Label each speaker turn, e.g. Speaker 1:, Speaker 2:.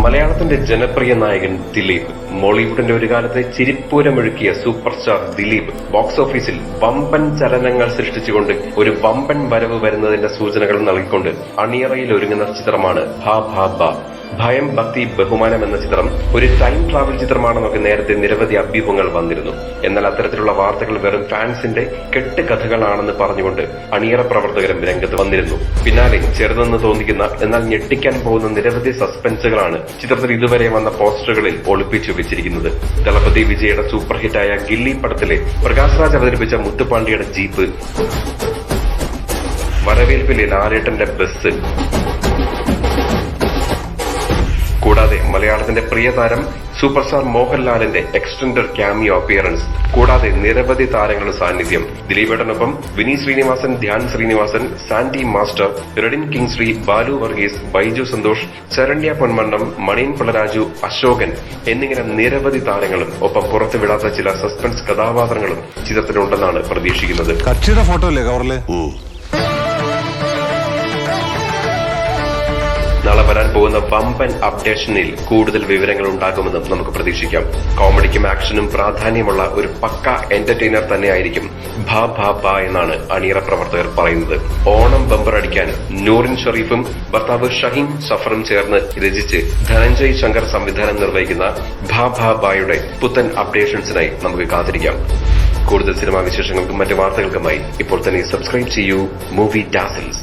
Speaker 1: മലയാളത്തിന്റെ ജനപ്രിയ നായകൻ ദിലീപ്, മോളിവുഡിന്റെ ഒരു കാലത്തെ ചിരിപ്പൂരമൊഴുക്കിയ സൂപ്പർ സ്റ്റാർ ദിലീപ് ബോക്സ് ഓഫീസിൽ വമ്പൻ ചലനങ്ങൾ സൃഷ്ടിച്ചുകൊണ്ട് ഒരു വമ്പൻ വരവ് വരുന്നതിന്റെ സൂചനകൾ നൽകിക്കൊണ്ട് അണിയറയിൽ ഒരുങ്ങുന്ന ചിത്രമാണ് ഭാ ഭാ ഭാ. ഭയം, ഭക്തി, ബഹുമാനം എന്ന ചിത്രം ഒരു ടൈം ട്രാവൽ ചിത്രമാണെന്നൊക്കെ നേരത്തെ നിരവധി അഭ്യൂഹങ്ങൾ വന്നിരുന്നു. എന്നാൽ അത്തരത്തിലുള്ള വാർത്തകൾ വെറും ഫാൻസിന്റെ കെട്ട് കഥകളാണെന്ന് പറഞ്ഞുകൊണ്ട് അണിയറ പ്രവർത്തകരും രംഗത്ത് വന്നിരുന്നു. പിന്നാലെ ചെറുതെന്ന് തോന്നിക്കുന്ന എന്നാൽ ഞെട്ടിക്കാൻ പോകുന്ന നിരവധി സസ്പെൻസുകളാണ് ചിത്രത്തിൽ ഇതുവരെ വന്ന പോസ്റ്ററുകളിൽ ഒളിപ്പിച്ചു വെച്ചിരിക്കുന്നത്. ദളപതി വിജയുടെ സൂപ്പർ ഹിറ്റായ ഗില്ലി പടത്തിലെ പ്രകാശ് രാജ് അവതരിപ്പിച്ച മുത്തുപാണ്ടിയുടെ ജീപ്പ്, വരവേൽപ്പിലെ ലാലേട്ടന്റെ ബസ്, കൂടാതെ മലയാളത്തിന്റെ പ്രിയ താരം സൂപ്പർ സ്റ്റാർ മോഹൻലാലിന്റെ എക്സ്റ്റൻഡഡ് ക്യാമിയോ അപ്പിയറൻസ്, കൂടാതെ നിരവധി താരങ്ങളുടെ സാന്നിധ്യം. ദിലീപേട്ടനൊപ്പം വിനീത് ശ്രീനിവാസൻ, ധ്യാൻ ശ്രീനിവാസൻ, സാന്റി മാസ്റ്റർ, റെഡിൻ കിങ്സ്ലി, ബാലു വർഗീസ്, ബൈജു സന്തോഷ്, ശരണ്യ പൊന്മണ്ണം, മണിയൻ പിള്ളരാജു, അശോകൻ എന്നിങ്ങനെ നിരവധി താരങ്ങളും ഒപ്പം പുറത്തുവിടാത്ത ചില സസ്പെൻസ് കഥാപാത്രങ്ങളും ചിത്രത്തിലുണ്ടെന്നാണ് പ്രതീക്ഷിക്കുന്നത്.
Speaker 2: കക്ഷിയുടെ ഫോട്ടോ അല്ലേ കവറില്?
Speaker 1: നാളെ വരാൻ പോകുന്ന വമ്പൻ അപ്ഡേഷനിൽ കൂടുതൽ വിവരങ്ങൾ ഉണ്ടാകുമെന്നും നമുക്ക് പ്രതീക്ഷിക്കാം. കോമഡിക്കും ആക്ഷനും പ്രാധാന്യമുള്ള ഒരു പക്ക എന്റർടൈനർ തന്നെയായിരിക്കും ഭാ ഭാ ഭാ എന്നാണ് അണിയറ പ്രവർത്തകർ പറയുന്നത്. ഓണം ബമ്പർ അടിക്കാൻ നൂറിൻ ഷെരീഫും ഭർത്താവ് ഷഹീൻ സഫറും ചേർന്ന് രചിച്ച് ധനഞ്ജയ് ശങ്കർ സംവിധാനം നിർവഹിക്കുന്ന ഭാ ഭാ ഭായുടെ പുത്തൻ അപ്ഡേഷൻസിനായി നമുക്ക് കാത്തിരിക്കാം. കൂടുതൽ സിനിമാ വിശേഷങ്ങൾക്കും മറ്റു വാർത്തകൾക്കുമായി ഇപ്പോൾ തന്നെ സബ്സ്ക്രൈബ് ചെയ്യൂ മൂവി ഡാസിൽസ്.